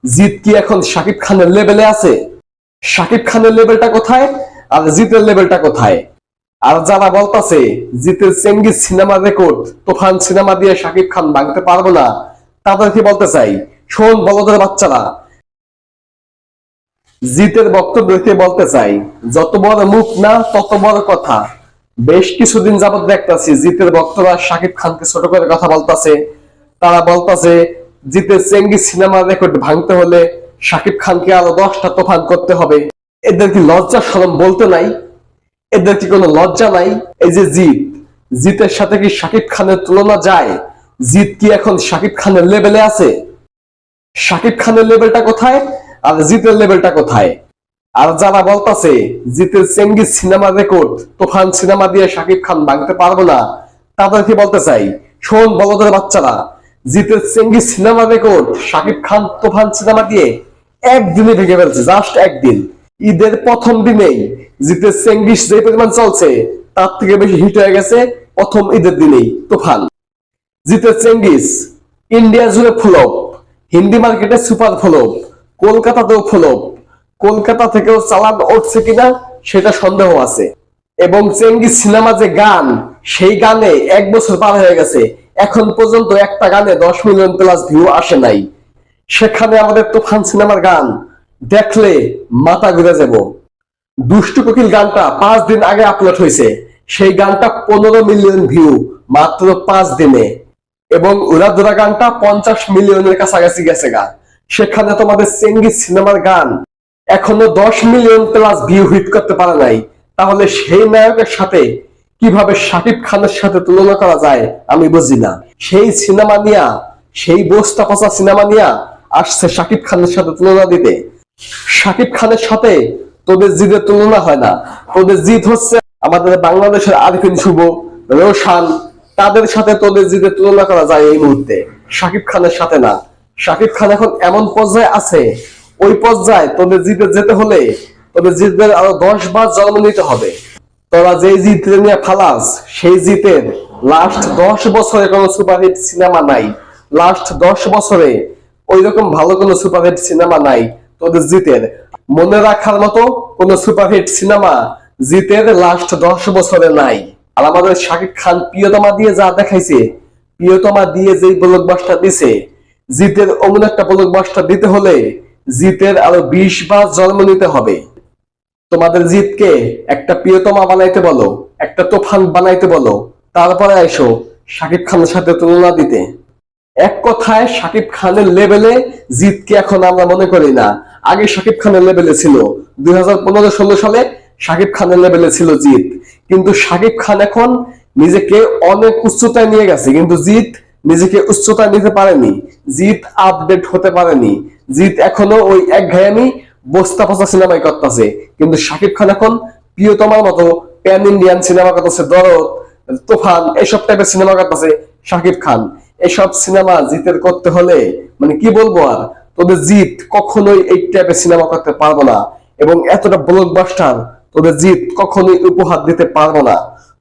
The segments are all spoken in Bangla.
জিৎ কি এখন শাকিব খানের লেভেলে আছে? শাকিব খানের লেভেলটা কোথায় আর জিতের লেভেলটা কোথায়? আর যারা বলতাছে জিতের চেঙ্গিস সিনেমা রেকর্ড তুফান সিনেমা দিয়ে শাকিব খান ভাঙতে পারবো না, তাদেরকে বলতে চাই, শোন বলদের বাচ্চারা, জিতের বক্তব্যকে বলতে চাই, যত বড় মুখ না তত বড় কথা। বেশ কিছুদিন যাবত দেখতেছি জিতের বক্তরা শাকিব খানকে ছোট করে কথা বলতাছে। তারা বলতাছে জিতের চেঙ্গি সিনেমা রেকর্ড ভাঙতে হলে শাকিব খানকে আরো 10টা তুফান করতে হবে। এদের কি লজ্জা শরম বলতে নাই? এদের কি কোনো লজ্জা নাই? এই যে জিতের সাথে কি শাকিব খানের তুলনা যায়? জিত কি এখন শাকিব খানের লেভেলে আছে? শাকিব খানের লেভেলটা কোথায় আর জিতের লেভেলটা কোথায়? আর যারা বলতাছে জিতের চেঙ্গিস সিনেমা রেকর্ড তুফান সিনেমা দিয়ে শাকিব খান ভাঙতে পারবো না, তাদেরকে বলতে চাই, শোন বলদের বাচ্চারা, জিতের Genghis cinema record Shakib Khan তুফান সিনেমা দিয়ে একদিনে ভেঙে ফেলছে, জাস্ট একদিন। ঈদের প্রথম দিনেই জিতের চেঙ্গিস যে পরিমাণ চলছে তার থেকে বেশি হিট হয়ে গেছে প্রথম ঈদের দিনেই তুফান। জিতের চেঙ্গিস ইন্ডিয়া জুড়ে ফ্লপ, হিন্দি মার্কেটে সুপার ফ্লপ, কলকাতাতেও ফ্লপ। কলকাতা থেকেও চালান উঠছে কিনা সেটা সন্দেহ আছে। এবং চেঙ্গিস সিনেমা যে গান, সেই গানে 1 বছর পার হয়ে গেছে, এখন পর্যন্ত একটা গানে 10 মিলিয়ন প্লাস ভিউ আসে নাই। সেখানে আমাদের তুফান সিনেমার গান দেখলে মাথা ঘুরে যাব। দুষ্টু কোকিল গানটা 5 দিন আগে আপলোড হয়েছে, সেই গানটা 15 মিলিয়ন ভিউ মাত্র 5 দিনে। এবং উড়াধুরা গানটা 50 মিলিয়নের কাছাকাছি গেছে গা। সেখানে তোমাদের চেঙ্গিস সিনেমার গান এখনো 10 মিলিয়ন প্লাস ভিউ হিট করতে পারে নাই। তাহলে সেই নায়কের সাথে কিভাবে শাকিব খানের সাথে তুলনা করা যায় আমি বুঝি না। সেই সিনেমা নিয়া, সেই বস্তা পচা সিনেমা নিয়া আসছে শাকিব খানের সাথে তুলনা দিতে। শাকিব খানের সাথে তোদের জিদের তুলনা হয় না। তোদের জিদ হচ্ছে আমাদের বাংলাদেশের আরিফিন শুভ, রোশান, তাদের সাথে তোদের জিদের তুলনা করা যায় এই মুহূর্তে, শাকিব খানের সাথে না। শাকিব খান এখন এমন পর্যায়ে আছে, ওই পর্যায়ে তোদের জিতে যেতে হলে তোদের জিতের আরো 10 বার জন্ম নিতে হবে। তোরা যে জিত নিয়ে ফালাস, সেই জিতের লাস্ট 10 বছরে কোনো সুপারহিট সিনেমা নাই। লাস্ট 10 বছরে ওই রকম ভালো কোনো সুপারহিট সিনেমা নাই তোদের জিতের। মনে রাখার মতো কোনো সুপারহিট সিনেমা জিতের লাস্ট 10 বছরে নাই। আর আমাদের শাকিব খান প্রিয়তমা দিয়ে যা দেখাইছে, প্রিয়তমা দিয়ে যেই ব্লকবাস্টার দিছে, জিতের অমন একটা ব্লকবাস্টার দিতে হলে জিতের আরো 20 বার জন্ম নিতে হবে। তোমাদের জিতকে একটা প্রিয়তমা বানাইতে বলো, একটা তুফান বানাইতে বলো, তারপরে আইসো শাকিব খানের সাথে তুলনা দিতে। এক কথায় শাকিব খানের লেভেলে জিতকে এখন আমরা মনে করি না। আগে শাকিব খানের লেভেলে ছিল, 2015-16 সালে শাকিব খানের লেভেলে ছিল জিত। কিন্তু শাকিব খান এখন নিজেকে অনেক উচ্চতায় নিয়ে গেছে, কিন্তু জিত নিজেকে উচ্চতায় নিতে পারেনি। জিত আপডেট হতে পারেনি। জিত এখনো ওই একঘেয়েমি বস্তা পচা সিনেমাই করতেছে। কিন্তু শাকিব খান এখন প্রিয়তমার মতো প্যান ইন্ডিয়ান সিনেমা করতেছে, দরদ, তুফান, এইসব টাইপের সিনেমা করতেছে শাকিব খান। এসব সিনেমা জিতের করতে হলে মানে কি বলবো আর, তোদের জিত কখনোই এই টাইপের সিনেমা করতে পারবো না। এবং এতটা ব্লকবাস্টার তোদের জিত কখনোই উপহার দিতে পারবো না।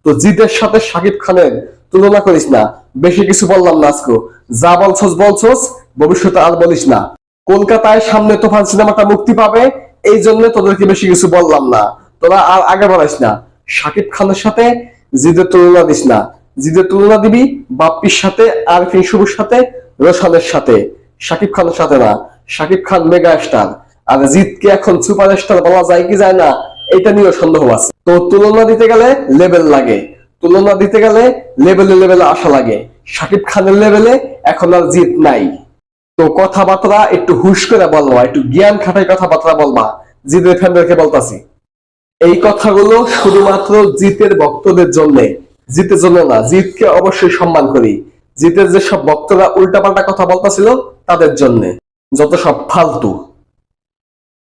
তো জিতের সাথে শাকিব খানের তুলনা করিস না। বেশি কিছু বললাম না আজকে, যা বলছস ভবিষ্যতে আর বলিস না। কলকাতায় সামনে তুফান সিনেমাটা মুক্তি পাবে, এই জন্য তোদেরকে বেশি কিছু বললাম না। তোরা আর আগে বাড়াইস না। শাকিব খানের সাথে জিদের তুলনা দিস না। জিদের তুলনা দিবি বাপ্পির সাথে, আরিফিন শুভর সাথে, রোশানের সাথে, শাকিব খানের সাথে না। শাকিব খান মেগা স্টার, আর জিতকে এখন সুপার স্টার বলা যায় কি যায় না এটা নিয়েও সন্দেহ আছে। তো তুলনা দিতে গেলে লেভেল লাগে, তুলনা দিতে গেলে লেভেলে আসা লাগে। শাকিব খানের লেভেলে এখন আর জিত নাই। তো কথাবার্তা একটু হুশ করে বলবা, একটু জ্ঞান খাটাই কথাবার্তা বলবা। জিতের ফ্যানদেরকে বলতাছি, এই কথাগুলো শুধুমাত্র জিতের ভক্তদের জন্য, জিতের জন্য না। জিতকে অবশ্যই সম্মান করি। জিতের যেসব ভক্তরা উল্টাপাল্টা কথা বলতাছিল তাদের জন্য, যত সব ফালতু।